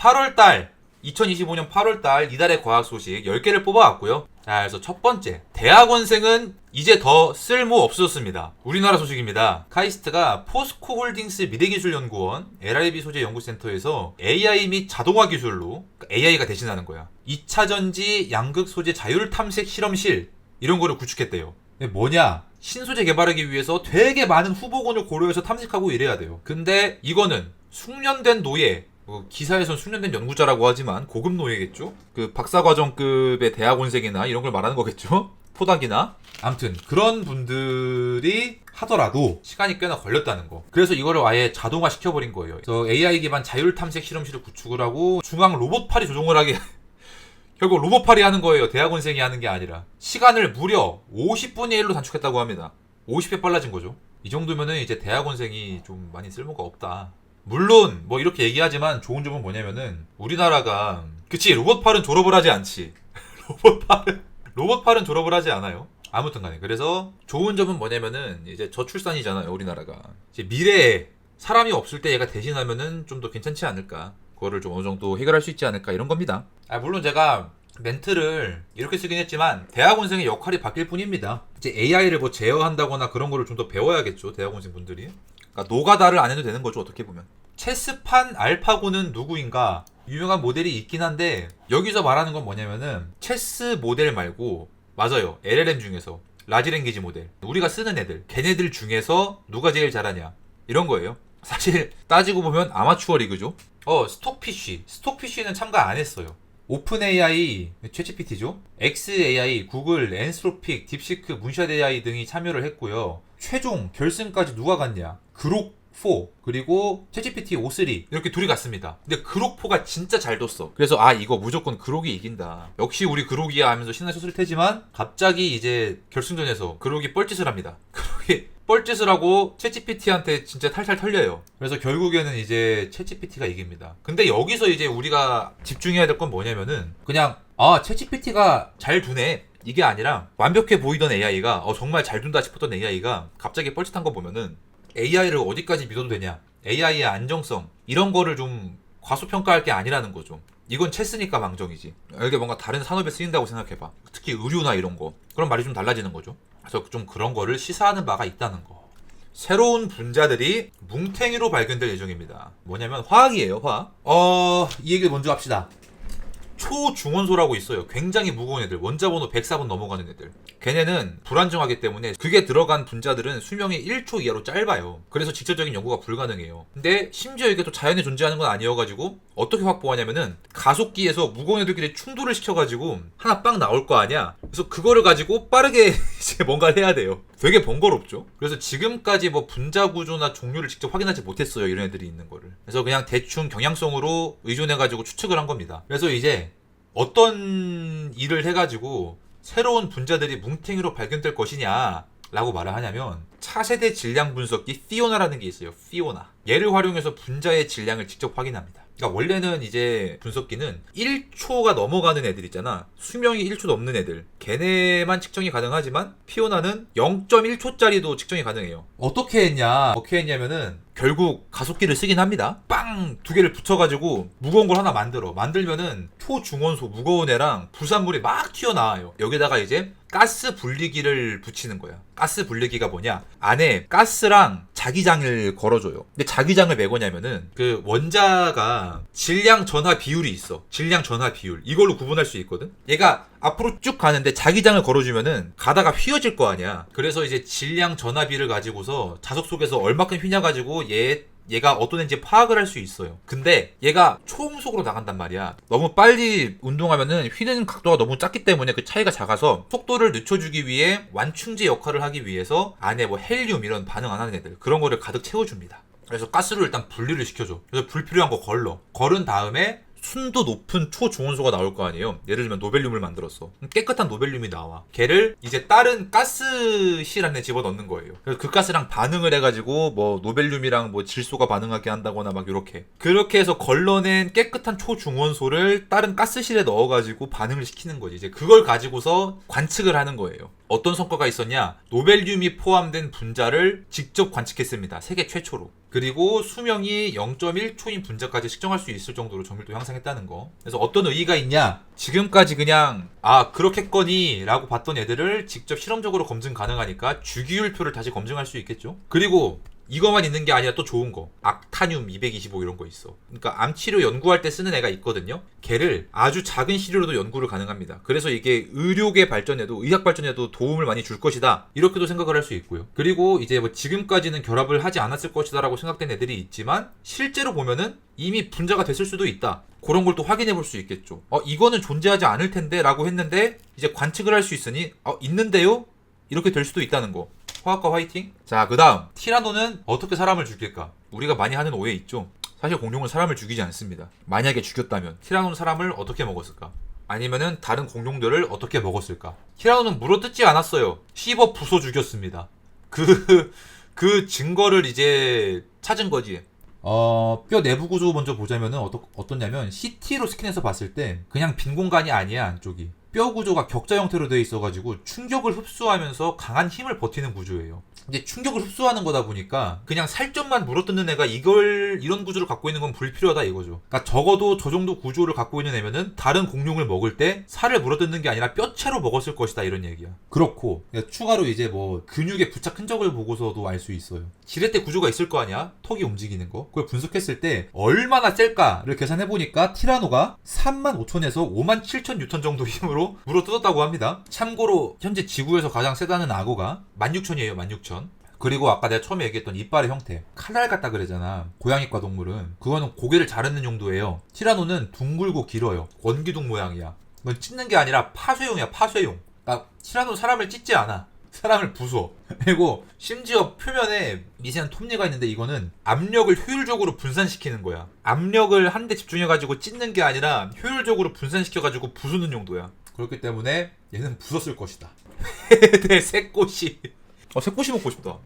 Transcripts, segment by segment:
8월달 2025년 8월달 이달의 과학 소식 10개를 뽑아왔고요. 자, 그래서 첫 번째, 대학원생은 이제 더 쓸모 없어졌습니다. 우리나라 소식입니다. 카이스트가 포스코 홀딩스 미래기술연구원 LIB 소재 연구센터에서 AI 및 자동화 기술로 AI가 대신하는 거야. 2차 전지 양극 소재 자율 탐색 실험실 이런 거를 구축했대요. 뭐냐? 신소재 개발하기 위해서 되게 많은 후보군을 고려해서 탐색하고 이래야 돼요. 근데 이거는 숙련된 노예, 기사에선 숙련된 연구자라고 하지만 고급 노예겠죠? 그 박사과정급의 대학원생이나 이런 걸 말하는 거겠죠? 포닥이나. 아무튼 그런 분들이 하더라도 시간이 꽤나 걸렸다는 거. 그래서 이거를 아예 자동화 시켜버린 거예요. 그래서 AI 기반 자율 탐색 실험실을 구축을 하고 중앙 로봇팔이 조종을 하게 결국 로봇팔이 하는 거예요. 대학원생이 하는 게 아니라. 시간을 무려 50분의 1로 단축했다고 합니다. 50배 빨라진 거죠. 이 정도면은 이제 대학원생이 좀 많이 쓸모가 없다. 물론 뭐 이렇게 얘기하지만 좋은 점은 뭐냐면은 우리나라가 그치 로봇팔은 졸업을 하지 않지. 로봇팔은 졸업을 하지 않아요. 아무튼 간에 그래서 좋은 점은 뭐냐면은 이제 저출산이잖아요. 우리나라가 이제 미래에 사람이 없을 때 얘가 대신하면은 좀 더 괜찮지 않을까, 그거를 좀 어느 정도 해결할 수 있지 않을까 이런 겁니다. 물론 제가 멘트를 이렇게 쓰긴 했지만 대학원생의 역할이 바뀔 뿐입니다. 이제 AI를 뭐 제어한다거나 그런 거를 좀 더 배워야겠죠, 대학원생 분들이. 그러니까 노가다를 안 해도 되는 거죠, 어떻게 보면. 체스판 알파고는 누구인가? 유명한 모델이 있긴 한데 여기서 말하는 건 뭐냐면은 체스 모델 말고, 맞아요, LLM 중에서 라지 랭귀지 모델, 우리가 쓰는 애들, 걔네들 중에서 누가 제일 잘하냐 이런 거예요. 사실 따지고 보면 아마추어 리그죠. 스톡피쉬는 참가 안 했어요. 오픈 AI, 챗GPT죠. XAI, 구글, 엔스로픽, 딥시크, 문샷 AI 등이 참여를 했고요. 최종 결승까지 누가 갔냐? 그록4 그리고 챗GPT 5.3 이렇게 둘이 갔습니다. 근데 그록4가 진짜 잘 뒀어. 그래서 이거 무조건 그록이 이긴다, 역시 우리 그록이야 하면서 신나셨을 테지만 갑자기 이제 결승전에서 그록이 뻘짓을 합니다. 그록이 뻘짓을 하고 챗GPT한테 진짜 탈탈 털려요. 그래서 결국에는 이제 챗GPT가 이깁니다. 근데 여기서 이제 우리가 집중해야 될 건 뭐냐면은 그냥 챗GPT가 잘 두네 이게 아니라 완벽해 보이던 AI가 정말 잘 둔다 싶었던 AI가 갑자기 뻘짓한 거 보면은 AI를 어디까지 믿어도 되냐, AI의 안정성 이런 거를 좀 과소평가할 게 아니라는 거죠. 이건 체스니까 망정이지. 이게 뭔가 다른 산업에 쓰인다고 생각해봐. 특히 의료나 이런 거. 그런 말이 좀 달라지는 거죠. 그래서 좀 그런 거를 시사하는 바가 있다는 거. 새로운 분자들이 뭉탱이로 발견될 예정입니다. 뭐냐면 화학이에요, 화학. 이 얘기를 먼저 합시다. 초중원소라고 있어요. 굉장히 무거운 애들, 원자번호 104번 넘어가는 애들. 걔네는 불안정하기 때문에 그게 들어간 분자들은 수명이 1초 이하로 짧아요. 그래서 직접적인 연구가 불가능해요. 근데 심지어 이게 또 자연에 존재하는 건 아니어가지고 어떻게 확보하냐면은 가속기에서 무거운 애들끼리 충돌을 시켜가지고 하나 빵 나올 거 아니야. 그래서 그거를 가지고 빠르게 이제 뭔가를 해야 돼요. 되게 번거롭죠. 그래서 지금까지 뭐 분자 구조나 종류를 직접 확인하지 못했어요, 이런 애들이 있는 거를. 그래서 그냥 대충 경향성으로 의존해가지고 추측을 한 겁니다. 그래서 이제 어떤 일을 해가지고 새로운 분자들이 뭉탱이로 발견될 것이냐 라고 말을 하냐면, 차세대 질량 분석기 피오나라는 게 있어요. 피오나. 얘를 활용해서 분자의 질량을 직접 확인합니다. 그러니까 원래는 이제 분석기는 1초가 넘어가는 애들 있잖아, 수명이 1초 넘는 애들, 걔네만 측정이 가능하지만 피오나는 0.1초짜리도 측정이 가능해요. 어떻게 했냐면은 결국 가속기를 쓰긴 합니다. 빵! 두 개를 붙여가지고 무거운 걸 하나 만들면은 초중원소 무거운 애랑 부산물이 막 튀어나와요. 여기다가 이제 가스 분리기를 붙이는 거야. 가스 분리기가 뭐냐, 안에 가스랑 자기장을 걸어줘요. 근데 자기장을 왜 거냐면은 그 원자가 질량 전하 비율이 있어. 질량 전하 비율, 이걸로 구분할 수 있거든. 얘가 앞으로 쭉 가는데 자기장을 걸어주면은 가다가 휘어질 거 아니야. 그래서 이제 질량 전하비를 가지고서 자석 속에서 얼마큼 휘냐가지고 얘가 어떤 애인지 파악을 할 수 있어요. 근데 얘가 초음속으로 나간단 말이야. 너무 빨리 운동하면은 휘는 각도가 너무 작기 때문에 그 차이가 작아서 속도를 늦춰주기 위해 완충제 역할을 하기 위해서 안에 뭐 헬륨 이런 반응 안 하는 애들, 그런 거를 가득 채워줍니다. 그래서 가스를 일단 분리를 시켜줘. 그래서 불필요한 거 걸은 다음에 순도 높은 초중원소가 나올 거 아니에요. 예를 들면 노벨륨을 만들었어. 깨끗한 노벨륨이 나와. 걔를 이제 다른 가스실 안에 집어넣는 거예요. 그래서 그 가스랑 반응을 해가지고 뭐 노벨륨이랑 뭐 질소가 반응하게 한다거나 막 그렇게 해서 걸러낸 깨끗한 초중원소를 다른 가스실에 넣어가지고 반응을 시키는 거지. 이제 그걸 가지고서 관측을 하는 거예요. 어떤 성과가 있었냐? 노벨륨이 포함된 분자를 직접 관측했습니다. 세계 최초로. 그리고 수명이 0.1초인 분자까지 측정할 수 있을 정도로 정밀도 향상했다는 거. 그래서 어떤 의의가 있냐? 지금까지 그냥 그렇겠거니 라고 봤던 애들을 직접 실험적으로 검증 가능하니까 주기율표를 다시 검증할 수 있겠죠. 그리고 이거만 있는 게 아니라 또 좋은 거, 악타늄 225 이런 거 있어. 그러니까 암치료 연구할 때 쓰는 애가 있거든요. 걔를 아주 작은 시료로도 연구를 가능합니다. 그래서 이게 의료계 발전에도, 의학 발전에도 도움을 많이 줄 것이다, 이렇게도 생각을 할 수 있고요. 그리고 이제 뭐 지금까지는 결합을 하지 않았을 것이다 라고 생각된 애들이 있지만 실제로 보면은 이미 분자가 됐을 수도 있다, 그런 걸 또 확인해 볼 수 있겠죠. 이거는 존재하지 않을 텐데 라고 했는데 이제 관측을 할 수 있으니 있는데요? 이렇게 될 수도 있다는 거. 화학과 화이팅. 자, 그 다음 티라노는 어떻게 사람을 죽일까? 우리가 많이 하는 오해 있죠. 사실 공룡은 사람을 죽이지 않습니다. 만약에 죽였다면 티라노는 사람을 어떻게 먹었을까? 아니면은 다른 공룡들을 어떻게 먹었을까? 티라노는 물어뜯지 않았어요. 씹어 부숴 죽였습니다. 그 증거를 이제 찾은 거지. 뼈 내부 구조 먼저 보자면은 어떻냐면 CT로 스캔해서 봤을 때 그냥 빈 공간이 아니야, 안쪽이. 뼈 구조가 격자 형태로 되어 있어가지고 충격을 흡수하면서 강한 힘을 버티는 구조예요. 근데 충격을 흡수하는 거다 보니까 그냥 살점만 물어뜯는 애가 이런 구조를 갖고 있는 건 불필요하다 이거죠. 그러니까 적어도 저 정도 구조를 갖고 있는 애면은 다른 공룡을 먹을 때 살을 물어뜯는 게 아니라 뼈채로 먹었을 것이다, 이런 얘기야. 그렇고 추가로 이제 뭐 근육의 부착 흔적을 보고서도 알 수 있어요. 지렛대 구조가 있을 거 아니야? 턱이 움직이는 거. 그걸 분석했을 때 얼마나 셀까를 계산해보니까 티라노가 35,000에서 57,000 뉴턴 정도 힘으로 물어뜯었다고 합니다. 참고로 현재 지구에서 가장 세다는 악어가 16,000이에요. 16,000. 그리고 아까 내가 처음에 얘기했던 이빨의 형태, 칼날 같다 그러잖아, 고양이과 동물은. 그거는 고개를 자르는 용도예요. 티라노는 둥글고 길어요. 원기둥 모양이야. 이건 찢는 게 아니라 파쇄용이야, 파쇄용. 그러니까 티라노는 사람을 찢지 않아, 사람을 부숴. 그리고 심지어 표면에 미세한 톱니가 있는데 이거는 압력을 효율적으로 분산시키는 거야. 압력을 한 대 집중해가지고 찢는 게 아니라 효율적으로 분산시켜가지고 부수는 용도야. 그렇기 때문에 얘는 부쉈을 것이다. 내 새꼬시. 새꼬시 먹고 싶다.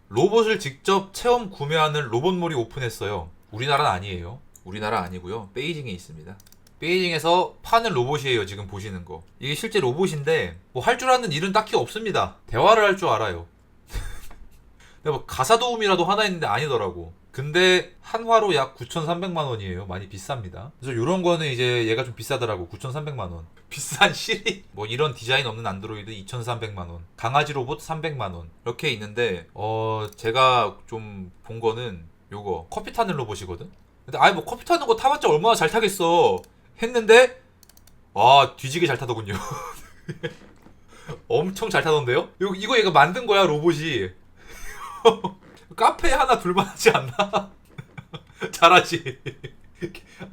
로봇을 직접 체험 구매하는 로봇몰이 오픈했어요. 우리나라는 아니에요. 우리나라 아니고요. 베이징에 있습니다. 베이징에서 파는 로봇이에요. 지금 보시는 거. 이게 실제 로봇인데 뭐 할 줄 아는 일은 딱히 없습니다. 대화를 할 줄 알아요. 뭐 가사 도우미라도 하나 있는데 아니더라고. 근데 한화로 약 9,300만 원이에요. 많이 비쌉니다. 그래서 이런 거는 이제 얘가 좀 비싸더라고. 9,300만 원. 비싼 시리. 뭐 이런 디자인 없는 안드로이드 2,300만 원. 강아지 로봇 300만 원. 이렇게 있는데 제가 좀 본 거는 요거 커피 타는 로봇이거든. 근데 뭐 커피 타는 거 타봤자 얼마나 잘 타겠어 했는데 뒤지게 잘 타더군요. 엄청 잘 타던데요? 이거 얘가 만든 거야, 로봇이. 카페 하나 둘만 하지 않나? 잘하지.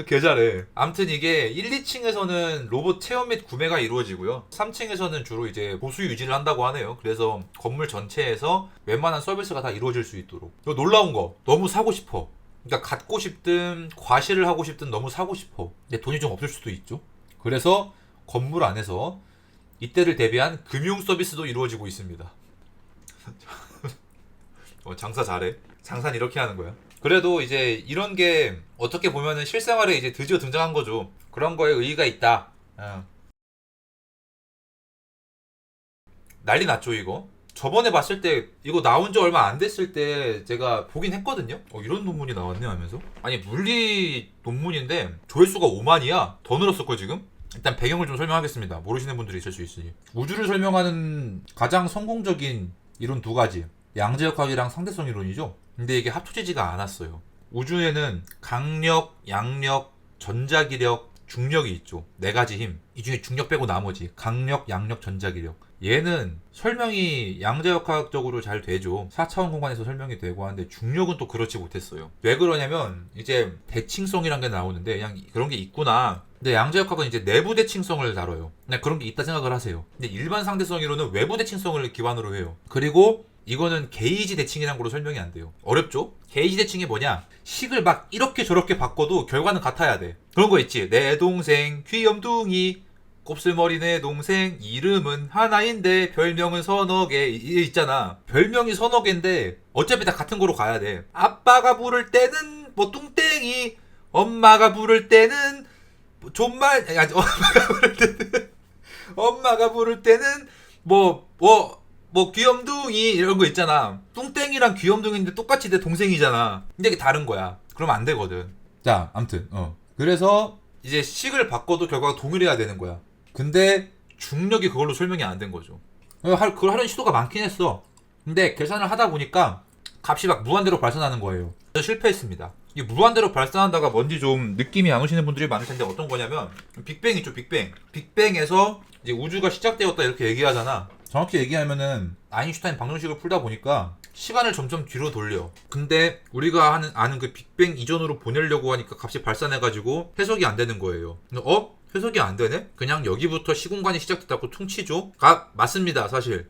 개 잘해. 아무튼 이게 1, 2층에서는 로봇 체험 및 구매가 이루어지고요. 3층에서는 주로 이제 보수 유지를 한다고 하네요. 그래서 건물 전체에서 웬만한 서비스가 다 이루어질 수 있도록. 이거 놀라운 거. 너무 사고 싶어. 그러니까 갖고 싶든 과시를 하고 싶든 너무 사고 싶어. 근데 돈이 좀 없을 수도 있죠. 그래서 건물 안에서 이때를 대비한 금융 서비스도 이루어지고 있습니다. 장사 잘해. 장사는 이렇게 하는 거야. 그래도 이제 이런 게 어떻게 보면은 실생활에 이제 드디어 등장한 거죠. 그런 거에 의의가 있다. 난리 났죠, 이거. 저번에 봤을 때 이거 나온 지 얼마 안 됐을 때 제가 보긴 했거든요. 이런 논문이 나왔네 하면서. 아니, 물리 논문인데 조회수가 5만이야. 더 늘었을걸 지금? 일단 배경을 좀 설명하겠습니다. 모르시는 분들이 있을 수 있으니. 우주를 설명하는 가장 성공적인 이론 두 가지. 양자역학이랑 상대성 이론이죠. 근데 이게 합쳐지지가 않았어요. 우주에는 강력, 양력, 전자기력, 중력이 있죠. 네 가지 힘. 이 중에 중력 빼고 나머지 강력, 양력, 전자기력. 얘는 설명이 양자역학적으로 잘 되죠. 4차원 공간에서 설명이 되고 하는데 중력은 또 그렇지 못했어요. 왜 그러냐면 이제 대칭성이란 게 나오는데 그냥 그런 게 있구나. 근데 양자역학은 이제 내부 대칭성을 다뤄요. 그냥 그런 게 있다 생각을 하세요. 근데 일반 상대성 이론은 외부 대칭성을 기반으로 해요. 그리고 이거는 게이지 대칭이란 걸로 설명이 안 돼요. 어렵죠? 게이지 대칭이 뭐냐? 식을 막 이렇게 저렇게 바꿔도 결과는 같아야 돼. 그런 거 있지. 내 동생 귀염둥이 곱슬머리 내 동생 이름은 하나인데 별명은 서너 개 있잖아. 별명이 서너 개인데 어차피 다 같은 거로 가야 돼. 아빠가 부를 때는 뭐 뚱땡이, 엄마가 부를 때는 존말, 엄마가 부를 때는 뭐 귀염둥이 이런 거 있잖아. 뚱땡이랑 귀염둥이인데 똑같이 내 동생이잖아. 근데 이게 다른 거야. 그러면 안 되거든. 자, 아무튼 그래서 이제 식을 바꿔도 결과가 동일해야 되는 거야. 근데 중력이 그걸로 설명이 안 된 거죠. 그걸 하려는 시도가 많긴 했어. 근데 계산을 하다 보니까 값이 막 무한대로 발산하는 거예요. 그래서 실패했습니다. 이 무한대로 발산한다가 뭔지 좀 느낌이 안 오시는 분들이 많을 텐데 어떤 거냐면 빅뱅 있죠, 빅뱅. 빅뱅에서 이제 우주가 시작되었다 이렇게 얘기하잖아. 정확히 얘기하면은 아인슈타인 방정식을 풀다 보니까 시간을 점점 뒤로 돌려. 근데 우리가 아는 그 빅뱅 이전으로 보내려고 하니까 값이 발산해가지고 해석이 안 되는 거예요. 해석이 안 되네? 그냥 여기부터 시공간이 시작됐다고 퉁치죠? 맞습니다, 사실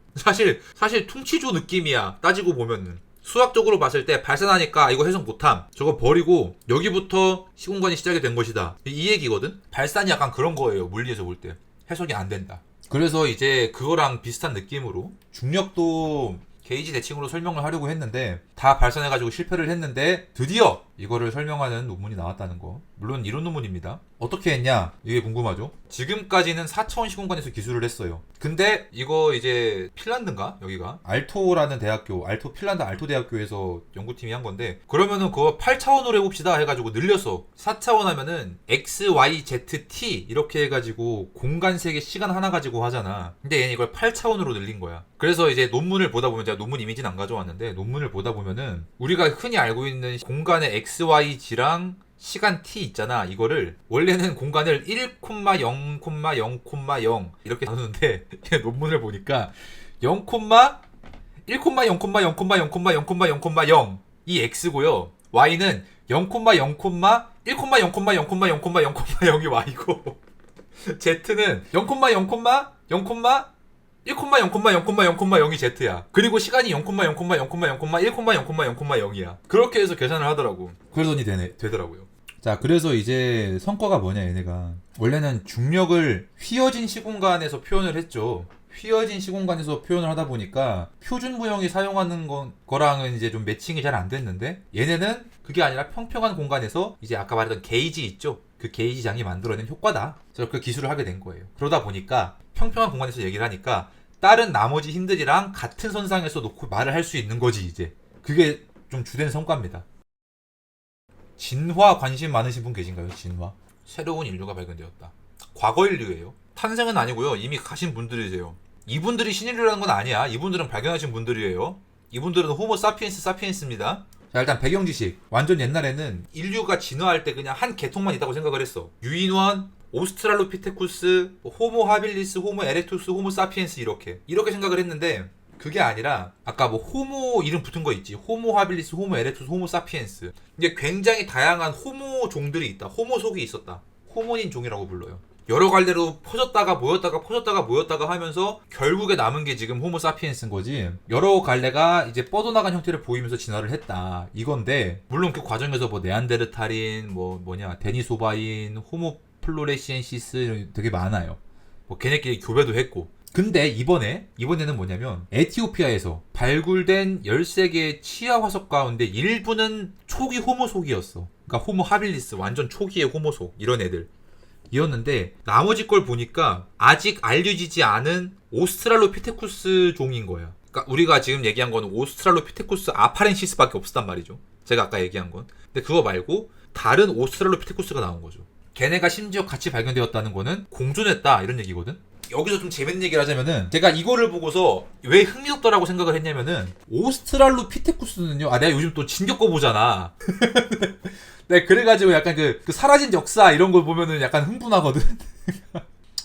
퉁치죠 느낌이야. 따지고 보면은. 수학적으로 봤을 때 발산하니까 이거 해석 못함. 저거 버리고 여기부터 시공간이 시작이 된 것이다. 이 얘기거든? 발산이 약간 그런 거예요, 물리에서 볼 때. 해석이 안 된다. 그래서 이제 그거랑 비슷한 느낌으로 중력도 게이지 대칭으로 설명을 하려고 했는데 다 발산해가지고 실패를 했는데 드디어 이거를 설명하는 논문이 나왔다는 거. 물론 이론 논문입니다. 어떻게 했냐? 이게 궁금하죠? 지금까지는 4차원 시공간에서 기술을 했어요. 근데 이거 이제 핀란드인가? 여기가 알토라는 대학교, 핀란드 알토 대학교에서 연구팀이 한 건데 그러면은 그거 8차원으로 해봅시다 해가지고 늘렸어. 4차원 하면은 X, Y, Z, T 이렇게 해가지고 공간 세계 시간 하나 가지고 하잖아. 근데 얘는 이걸 8차원으로 늘린 거야. 그래서 이제 논문을 보다 보면 제가 논문 이미지는 안 가져왔는데 논문을 보다 보면은 우리가 흔히 알고 있는 공간의 X, Y, G랑 시간 t 있잖아. 이거를 원래는 공간을 1,0,0,0 이렇게 나누는데 논문을 보니까 0,1,0,0,0,0,0 이 x고요. y는 0,0,1,0,0,0,0이 y고 z는 0,0,0,1,0,0,0,0이 z야. 그리고 시간이 0,0,0,1,0,0,0,0이야. 그렇게 해서 계산을 하더라고. 그러더니 되더라고요. 자, 그래서 이제 성과가 뭐냐, 얘네가. 원래는 중력을 휘어진 시공간에서 표현을 했죠. 휘어진 시공간에서 표현을 하다 보니까 표준 무형이 사용하는 거랑은 이제 좀 매칭이 잘 안 됐는데 얘네는 그게 아니라 평평한 공간에서 이제 아까 말했던 게이지 있죠. 그 게이지 장이 만들어낸 효과다. 그래서 그 기술을 하게 된 거예요. 그러다 보니까 평평한 공간에서 얘기를 하니까 다른 나머지 힘들이랑 같은 선상에서 놓고 말을 할 수 있는 거지 이제. 그게 좀 주된 성과입니다. 진화 관심 많으신 분 계신가요? 진화? 새로운 인류가 발견되었다. 과거 인류예요. 탄생은 아니고요. 이미 가신 분들이세요. 이분들이 신인류라는 건 아니야. 이분들은 발견하신 분들이에요. 이분들은 호모 사피엔스입니다. 자, 일단 배경 지식. 완전 옛날에는 인류가 진화할 때 그냥 한 계통만 있다고 생각을 했어. 유인원, 오스트랄로피테쿠스, 호모 하빌리스, 호모 에렉투스, 호모 사피엔스 이렇게 생각을 했는데 그게 아니라 아까 뭐 호모 이름 붙은 거 있지. 호모 하빌리스, 호모 에렉투스, 호모 사피엔스. 이게 굉장히 다양한 호모 종들이 있다. 호모 속이 있었다. 호모닌 종이라고 불러요. 여러 갈래로 퍼졌다가 모였다가 하면서 결국에 남은 게 지금 호모 사피엔스인 거지. 여러 갈래가 이제 뻗어나간 형태를 보이면서 진화를 했다. 이건데 물론 그 과정에서 뭐 네안데르탈인, 데니소바인, 호모 플로레시엔시스 되게 많아요. 뭐 걔네끼리 교배도 했고. 근데 이번에는 뭐냐면 에티오피아에서 발굴된 13개의 치아 화석 가운데 일부는 초기 호모속이었어. 그러니까 호모 하빌리스 완전 초기의 호모속 이런 애들 이었는데 나머지 걸 보니까 아직 알려지지 않은 오스트랄로피테쿠스 종인 거야. 그러니까 우리가 지금 얘기한 건 오스트랄로피테쿠스 아파렌시스밖에 없었단 말이죠. 제가 아까 얘기한 건. 근데 그거 말고 다른 오스트랄로피테쿠스가 나온 거죠. 걔네가 심지어 같이 발견되었다는 거는 공존했다 이런 얘기거든. 여기서 좀 재밌는 얘기를 하자면은 제가 이거를 보고서 왜 흥미롭다라고 생각을 했냐면은 오스트랄로피테쿠스는요. 내가 요즘 또 진격거 보잖아. 네, 그래가지고 약간 그 사라진 역사 이런 걸 보면은 약간 흥분하거든.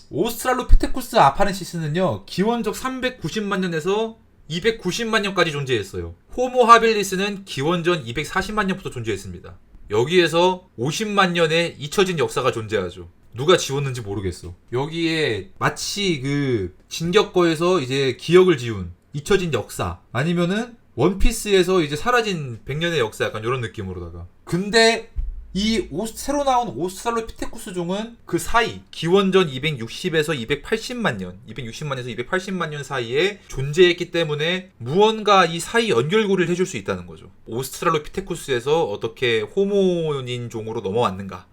오스트랄로피테쿠스 아파렌시스는요 기원적 390만 년에서 290만 년까지 존재했어요. 호모 하빌리스는 기원전 240만 년부터 존재했습니다. 여기에서 50만 년의 잊혀진 역사가 존재하죠. 누가 지웠는지 모르겠어. 여기에 마치 그 진격거에서 이제 기억을 지운 잊혀진 역사 아니면은 원피스에서 이제 사라진 100년의 역사 약간 이런 느낌으로다가. 근데 이 새로 나온 오스트랄로피테쿠스 종은 그 사이 기원전 260에서 280만 년 260만에서 280만 년 사이에 존재했기 때문에 무언가 이 사이 연결고리를 해줄 수 있다는 거죠. 오스트랄로피테쿠스에서 어떻게 호모닌 종으로 넘어왔는가.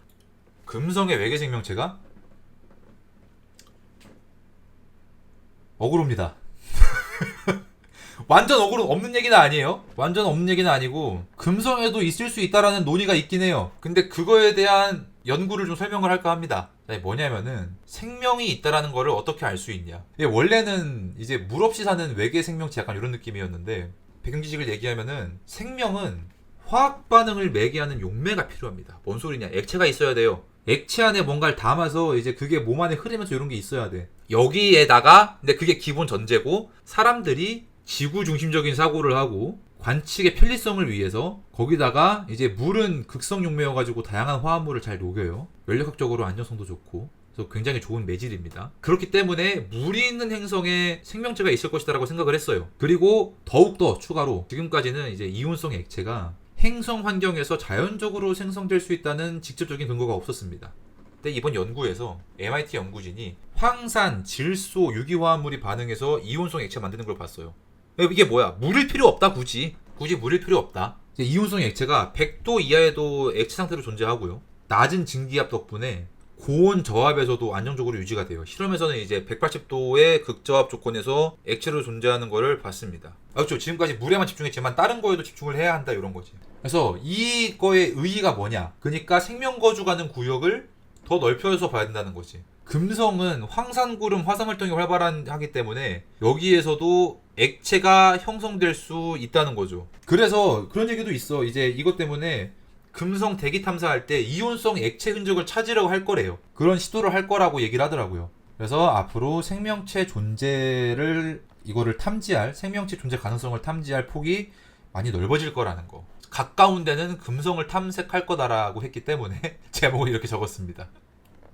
금성의 외계 생명체가 억울합니다. 완전 억울은 없는 얘기는 아니에요. 완전 없는 얘기는 아니고 금성에도 있을 수 있다라는 논의가 있긴 해요. 근데 그거에 대한 연구를 좀 설명을 할까 합니다. 뭐냐면은 생명이 있다라는 거를 어떻게 알 수 있냐. 원래는 이제 물 없이 사는 외계 생명체 약간 이런 느낌이었는데 배경 지식을 얘기하면은 생명은 화학 반응을 매개하는 용매가 필요합니다. 뭔 소리냐? 액체가 있어야 돼요. 액체 안에 뭔가를 담아서 이제 그게 몸 안에 흐르면서 이런 게 있어야 돼. 여기에다가 근데 그게 기본 전제고 사람들이 지구 중심적인 사고를 하고 관측의 편리성을 위해서 거기다가 이제 물은 극성 용매여가지고 다양한 화합물을 잘 녹여요. 연력학적으로 안전성도 좋고 그래서 굉장히 좋은 매질입니다. 그렇기 때문에 물이 있는 행성에 생명체가 있을 것이다라고 생각을 했어요. 그리고 더욱더 추가로 지금까지는 이제 이온성 액체가 행성 환경에서 자연적으로 생성될 수 있다는 직접적인 근거가 없었습니다. 근데 이번 연구에서 MIT 연구진이 황산, 질소, 유기화합물이 반응해서 이온성 액체 만드는 걸 봤어요. 이게 뭐야? 물일 필요 없다 굳이 물일 필요 없다. 이온성 액체가 100도 이하에도 액체 상태로 존재하고요. 낮은 증기압 덕분에 고온 저압에서도 안정적으로 유지가 돼요. 실험에서는 이제 180도의 극저압 조건에서 액체로 존재하는 거를 봤습니다. 그렇죠. 지금까지 물에만 집중했지만 다른 거에도 집중을 해야 한다 이런 거지. 그래서 이거의 의의가 뭐냐? 그러니까 생명 거주가는 구역을 더 넓혀서 봐야 된다는 거지. 금성은 황산구름 화산활동이 활발하기 때문에 여기에서도 액체가 형성될 수 있다는 거죠. 그래서 그런 얘기도 있어. 이제 이것 때문에 금성 대기 탐사할 때 이온성 액체 흔적을 찾으려고 할 거래요. 그런 시도를 할 거라고 얘기를 하더라고요. 그래서 앞으로 생명체 존재를 이거를 탐지할 생명체 존재 가능성을 탐지할 폭이 많이 넓어질 거라는 거. 가까운 데는 금성을 탐색할 거다라고 했기 때문에 제목을 이렇게 적었습니다.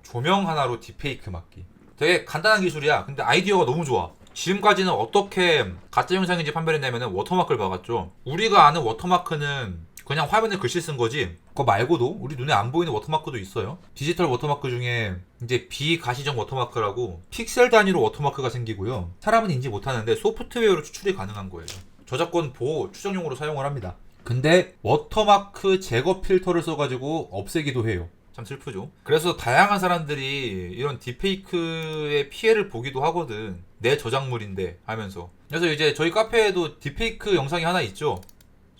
조명 하나로 딥페이크 막기. 되게 간단한 기술이야. 근데 아이디어가 너무 좋아. 지금까지는 어떻게 가짜 영상인지 판별했냐면 워터마크를 박았죠. 우리가 아는 워터마크는 그냥 화면에 글씨 쓴 거지. 그거 말고도 우리 눈에 안 보이는 워터마크도 있어요. 디지털 워터마크 중에 이제 비가시적 워터마크라고 픽셀 단위로 워터마크가 생기고요. 사람은 인지 못하는데 소프트웨어로 추출이 가능한 거예요. 저작권 보호 추정용으로 사용을 합니다. 근데 워터마크 제거 필터를 써가지고 없애기도 해요. 참 슬프죠. 그래서 다양한 사람들이 이런 딥페이크의 피해를 보기도 하거든. 내 저작물인데 하면서. 그래서 이제 저희 카페에도 딥페이크 영상이 하나 있죠.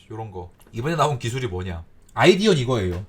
요런 거. 이번에 나온 기술이 뭐냐? 아이디어는 이거예요.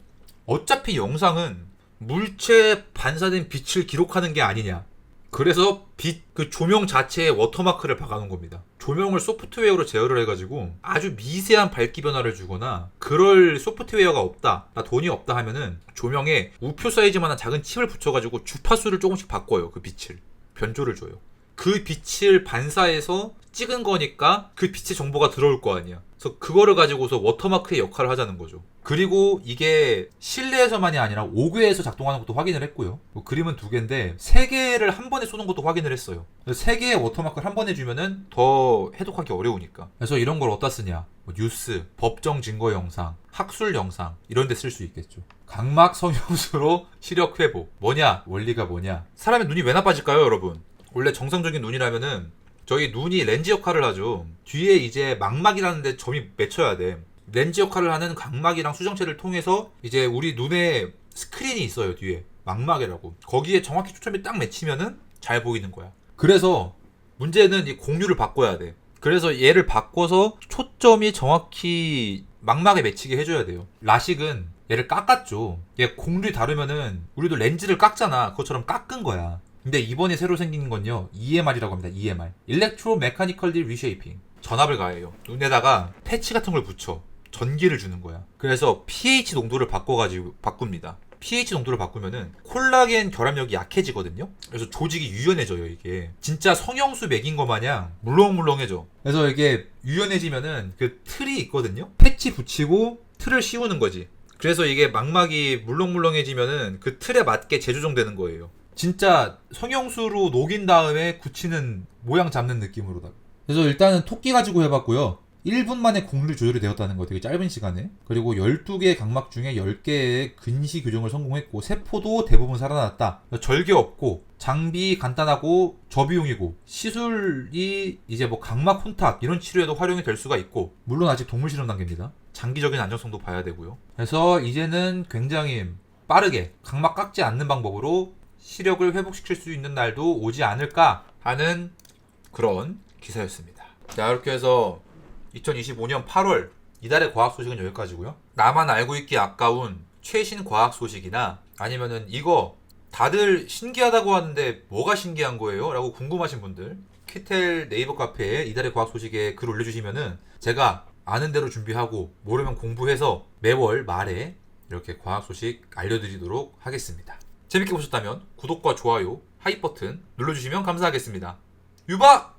어차피 영상은 물체에 반사된 빛을 기록하는 게 아니냐. 그래서 그 조명 자체에 워터마크를 박아놓은 겁니다. 조명을 소프트웨어로 제어를 해가지고 아주 미세한 밝기 변화를 주거나 그럴 소프트웨어가 없다, 나 돈이 없다 하면은 조명에 우표 사이즈만한 작은 칩을 붙여가지고 주파수를 조금씩 바꿔요. 그 빛을 변조를 줘요. 그 빛을 반사해서 찍은 거니까 그 빛의 정보가 들어올 거 아니야. 그래서 그거를 가지고서 워터마크의 역할을 하자는 거죠. 그리고 이게 실내에서만이 아니라 5개에서 작동하는 것도 확인을 했고요. 그림은 2개인데 3개를 한 번에 쏘는 것도 확인을 했어요. 3개의 워터마크를 한 번에 주면은 더 해독하기 어려우니까. 그래서 이런 걸 어디다 쓰냐? 뉴스, 법정 증거 영상, 학술 영상 이런 데 쓸 수 있겠죠. 각막 성형수로 시력 회복. 뭐냐? 원리가 뭐냐? 사람의 눈이 왜 나빠질까요, 여러분? 원래 정상적인 눈이라면은 저희 눈이 렌즈 역할을 하죠. 뒤에 이제 망막이라는 데 점이 맺혀야 돼. 렌즈 역할을 하는 각막이랑 수정체를 통해서 이제 우리 눈에 스크린이 있어요. 뒤에 망막이라고. 거기에 정확히 초점이 딱 맺히면은 잘 보이는 거야. 그래서 문제는 이 공률을 바꿔야 돼. 그래서 얘를 바꿔서 초점이 정확히 망막에 맺히게 해줘야 돼요. 라식은 얘를 깎았죠. 얘 공률이 다르면은 우리도 렌즈를 깎잖아. 그것처럼 깎은 거야. 근데 이번에 새로 생긴 건요, EMR이라고 합니다. EMR. Electromechanical Reshaping. 전압을 가해요. 눈에다가 패치 같은 걸 붙여 전기를 주는 거야. 그래서 pH 농도를 바꿉니다. pH 농도를 바꾸면은 콜라겐 결합력이 약해지거든요. 그래서 조직이 유연해져요. 이게 진짜 성형수 맥인 거 마냥 물렁물렁해져. 그래서 이게 유연해지면은 그 틀이 있거든요. 패치 붙이고 틀을 씌우는 거지. 그래서 이게 망막이 물렁물렁해지면은 그 틀에 맞게 재조정되는 거예요. 진짜 성형수로 녹인 다음에 굳히는 모양 잡는 느낌으로다. 그래서 일단은 토끼 가지고 해봤고요. 1분 만에 공률 조절이 되었다는 거, 되게 짧은 시간에. 그리고 12개의 각막 중에 10개의 근시 교정을 성공했고 세포도 대부분 살아났다. 절개 없고 장비 간단하고 저비용이고 시술이 이제 뭐 각막 혼탁 이런 치료에도 활용이 될 수가 있고, 물론 아직 동물 실험 단계입니다. 장기적인 안정성도 봐야 되고요. 그래서 이제는 굉장히 빠르게 각막 깎지 않는 방법으로 시력을 회복시킬 수 있는 날도 오지 않을까 하는 그런 기사였습니다. 자, 이렇게 해서 2025년 8월 이달의 과학 소식은 여기까지고요. 나만 알고 있기 아까운 최신 과학 소식이나 아니면은 이거 다들 신기하다고 하는데 뭐가 신기한 거예요? 라고 궁금하신 분들 키텔 네이버 카페에 이달의 과학 소식에 글 올려주시면은 제가 아는 대로 준비하고 모르면 공부해서 매월 말에 이렇게 과학 소식 알려드리도록 하겠습니다. 재밌게 보셨다면 구독과 좋아요, 하이 버튼 눌러주시면 감사하겠습니다. 유바!